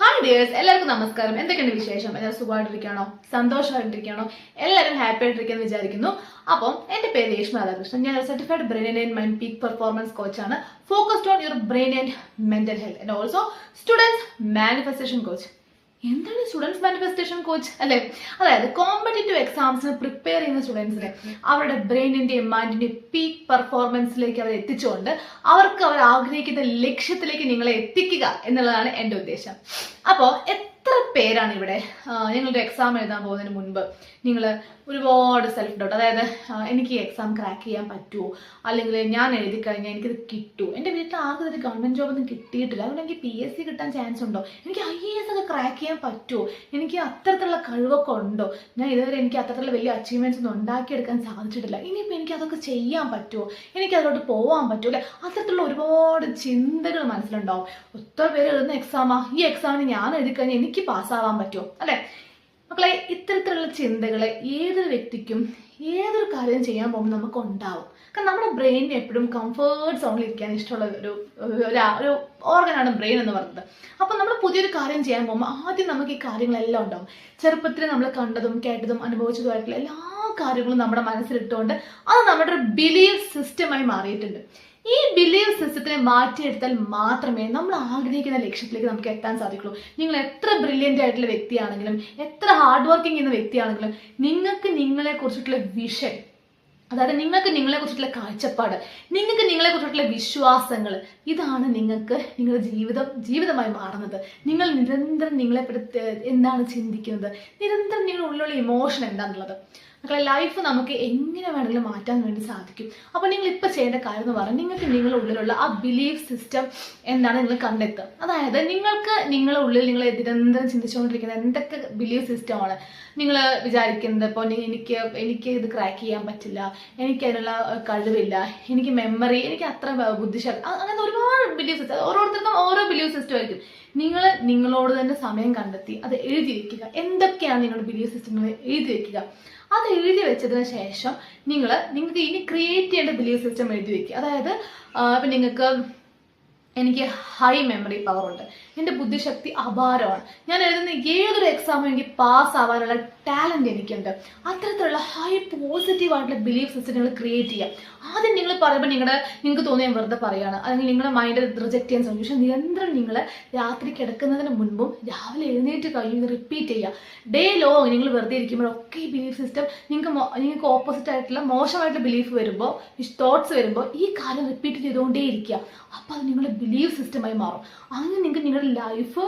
Hi dears, എല്ലാവർക്കും നമസ്കാരം. എന്തൊക്കെയുണ്ട് വിശേഷം? എല്ലാവരും സുഖമായിട്ടിരിക്കണോ? സന്തോഷമായിട്ടിരിക്കണോ? എല്ലാവരും ഹാപ്പി ആയിട്ടിരിക്കുന്നു വിചാരിക്കുന്നു. അപ്പം എന്റെ പേര് രേഷ്മ രാധാകൃഷ്ണൻ. ഞാൻ ഒരു certified brain and mind peak performance കോച്ചാണ്. Focused on your brain and mental health and also students manifestation coach. എന്താണ് സ്റ്റുഡൻസ് മാനിഫെസ്റ്റേഷൻ കോച്ച് അല്ലെ? അതായത് കോമ്പറ്റേറ്റീവ് എക്സാംസിന് പ്രിപ്പയർ ചെയ്യുന്ന സ്റ്റുഡൻസിനെ അവരുടെ ബ്രെയിനിന്റെയും മൈൻഡിന്റെയും പീക്ക് പെർഫോമൻസിലേക്ക് അവർ എത്തിച്ചുകൊണ്ട് അവർക്ക് അവർ ആഗ്രഹിക്കുന്ന ലക്ഷ്യത്തിലേക്ക് നിങ്ങളെ എത്തിക്കുക എന്നുള്ളതാണ് എൻ്റെ ഉദ്ദേശം. അപ്പോൾ എത്ര പേരാണ് ഇവിടെ നിങ്ങളുടെ എക്സാം എഴുതാൻ പോകുന്നതിന് മുൻപ് നിങ്ങൾ ഒരുപാട് സെൽഫ് ഡൗട്ട്, അതായത് എനിക്ക് ഈ എക്സാം ക്രാക്ക് ചെയ്യാൻ പറ്റുമോ, അല്ലെങ്കിൽ ഞാൻ എഴുതി കഴിഞ്ഞാൽ എനിക്കിത് കിട്ടുമോ, എൻ്റെ വീട്ടിൽ ആർക്കും ഒരു ഗവൺമെൻറ് ജോബൊന്നും കിട്ടിയിട്ടില്ല, അതുകൊണ്ട് എനിക്ക് PSC കിട്ടാൻ ചാൻസ് ഉണ്ടോ, എനിക്ക് IAS ഒക്കെ ക്രാക്ക് ചെയ്യാൻ പറ്റുമോ, എനിക്ക് അത്തരത്തിലുള്ള കഴിവൊക്കെ ഉണ്ടോ, ഞാൻ ഇതുവരെ എനിക്ക് അത്തരത്തിലുള്ള വലിയ അച്ചീവ്മെൻറ്റ്സ് ഒന്നും ഉണ്ടാക്കിയെടുക്കാൻ സാധിച്ചിട്ടില്ല, ഇനിയിപ്പോൾ എനിക്ക് അതൊക്കെ ചെയ്യാൻ പറ്റുമോ, എനിക്ക് അതിലോട്ട് പോകാൻ പറ്റുമോ അല്ലെ? അത്തരത്തിലുള്ള ഒരുപാട് ചിന്തകൾ മനസ്സിലുണ്ടാവും. ഒത്തിരി പേര് എഴുതുന്ന എക്സാമാ, ഈ എക്സാമിന് ഞാൻ എഴുതി കഴിഞ്ഞാൽ എനിക്ക് പാസ്സാവാൻ പറ്റുമോ അല്ലെ? മക്കളെ, ഇത്തരത്തിലുള്ള ചിന്തകൾ ഏതൊരു വ്യക്തിക്കും ഏതൊരു കാര്യം ചെയ്യാൻ പോകുമ്പോൾ നമുക്ക് ഉണ്ടാവും. കാരണം നമ്മുടെ ബ്രെയിനിന് എപ്പോഴും കംഫേർട്ട് സോണിൽ ഇരിക്കാൻ ഇഷ്ടമുള്ള ഒരു ഓർഗനാണ് ബ്രെയിൻ എന്ന് പറയുന്നത്. അപ്പം നമ്മൾ പുതിയൊരു കാര്യം ചെയ്യാൻ പോകുമ്പോൾ ആദ്യം നമുക്ക് ഈ കാര്യങ്ങളെല്ലാം ഉണ്ടാവും. ചെറുപ്പത്തിൽ നമ്മൾ കണ്ടതും കേട്ടതും അനുഭവിച്ചതുമായിട്ടുള്ള എല്ലാ കാര്യങ്ങളും നമ്മുടെ മനസ്സിലിട്ടുകൊണ്ട് അത് നമ്മുടെ ഒരു ബിലീഫ് സിസ്റ്റമായി മാറിയിട്ടുണ്ട്. ഈ ബിലീവ് സിസ്റ്റത്തിനെ മാറ്റിയെടുത്താൽ മാത്രമേ നമ്മൾ ആഗ്രഹിക്കുന്ന ലക്ഷ്യത്തിലേക്ക് നമുക്ക് എത്താൻ സാധിക്കുള്ളൂ. നിങ്ങൾ എത്ര ബ്രില്യൻ്റ് ആയിട്ടുള്ള വ്യക്തിയാണെങ്കിലും, എത്ര ഹാർഡ് വർക്കിംഗ് ചെയ്യുന്ന വ്യക്തിയാണെങ്കിലും, നിങ്ങൾക്ക് നിങ്ങളെ കുറിച്ചിട്ടുള്ള വിഷൻ, അതായത് നിങ്ങൾക്ക് നിങ്ങളെ കുറിച്ചിട്ടുള്ള കാഴ്ചപ്പാട്, നിങ്ങൾക്ക് നിങ്ങളെ കുറിച്ചിട്ടുള്ള വിശ്വാസങ്ങൾ, ഇതാണ് നിങ്ങൾക്ക് നിങ്ങളുടെ ജീവിതമായി മാറുന്നത്. നിങ്ങൾ നിരന്തരം നിങ്ങളെപ്പറ്റി എന്താണ് ചിന്തിക്കുന്നത്, നിരന്തരം നിങ്ങളുടെ ഉള്ളിലുള്ള ഇമോഷൻ എന്താണെന്നുള്ളത്. മക്കളെ, ലൈഫ് നമുക്ക് എങ്ങനെ വേണമെങ്കിലും മാറ്റാൻ വേണ്ടി സാധിക്കും. അപ്പോൾ നിങ്ങൾ ഇപ്പോൾ ചെയ്യേണ്ട കാര്യം എന്ന് പറഞ്ഞാൽ നിങ്ങൾക്ക് നിങ്ങളുടെ ഉള്ളിലുള്ള ആ ബിലീഫ് സിസ്റ്റം എന്താണ് നിങ്ങൾ കണ്ടെത്തുക. അതായത് നിങ്ങൾക്ക് നിങ്ങളുടെ ഉള്ളിൽ നിങ്ങൾ നിരന്തരം ചിന്തിച്ചുകൊണ്ടിരിക്കുന്ന എന്തൊക്കെ ബിലീഫ് സിസ്റ്റമാണ് നിങ്ങൾ വിചാരിക്കുന്നത്. ഇപ്പോൾ എനിക്ക് ഇത് ക്രാക്ക് ചെയ്യാൻ പറ്റില്ല, എനിക്ക് അതിനുള്ള കഴിവില്ല, എനിക്ക് മെമ്മറി, എനിക്ക് അത്ര ബുദ്ധിശക്തി, അങ്ങനെ ഒരുപാട് ബിലീഫ് സിസ്റ്റം, ഓരോരുത്തർക്കും ഓരോ ബിലീഫ് സിസ്റ്റം ആയിരിക്കും. നിങ്ങൾ നിങ്ങളോട് തന്നെ സമയം കണ്ടെത്തി അത് എഴുതി വെക്കുക. എന്തൊക്കെയാണ് നിങ്ങളുടെ ബിലീഫ് സിസ്റ്റങ്ങൾ എഴുതി വെക്കുക. അത് എഴുതി വെച്ചതിന് ശേഷം നിങ്ങൾക്ക് ഇനി ക്രിയേറ്റ് ചെയ്യേണ്ട ബിലീഫ് സിസ്റ്റം എഴുതി വെക്കുക. അതായത് ഇപ്പം നിങ്ങൾക്ക് എനിക്ക് ഹൈ മെമ്മറി പവർ ഉണ്ട്, എൻ്റെ ബുദ്ധിശക്തി അപാരമാണ്, ഞാൻ എഴുതുന്ന ഏതൊരു എക്സാമും എനിക്ക് പാസ് ആവാനുള്ള ടാലൻറ്റ് എനിക്കുണ്ട്. അത്തരത്തിലുള്ള ഹൈ പോസിറ്റീവ് ആയിട്ടുള്ള ബിലീഫ് സിസ്റ്റം നിങ്ങൾ ക്രിയേറ്റ് ചെയ്യുക. ആദ്യം നിങ്ങൾ പറയുമ്പോൾ നിങ്ങൾക്ക് തോന്നിയാൽ വെറുതെ പറയുകയാണ്, അല്ലെങ്കിൽ നിങ്ങളുടെ മൈൻഡ് റിജക്റ്റ് ചെയ്യാൻ ശ്രമിക്കും. പക്ഷേ നിരന്തരം നിങ്ങൾ രാത്രി കിടക്കുന്നതിന് മുൻപും രാവിലെ എഴുന്നേറ്റ് കഴിയും റിപ്പീറ്റ് ചെയ്യുക. ഡേ ലോങ് നിങ്ങൾ വെറുതെ ഇരിക്കുമ്പോഴൊക്കെ ഈ ബിലീഫ് സിസ്റ്റം നിങ്ങൾക്ക് ഓപ്പോസിറ്റ് ആയിട്ടുള്ള മോശമായിട്ടുള്ള ബിലീഫ് വരുമ്പോൾ, തോട്ട്സ് വരുമ്പോൾ ഈ കാര്യം റിപ്പീറ്റ് ചെയ്തുകൊണ്ടേ ഇരിക്കുക. അപ്പോൾ അത് നിങ്ങളുടെ ബിലീഫ് സിസ്റ്റമായി മാറും. അങ്ങനെ നിങ്ങൾക്ക് നിങ്ങളുടെ ലൈഫ്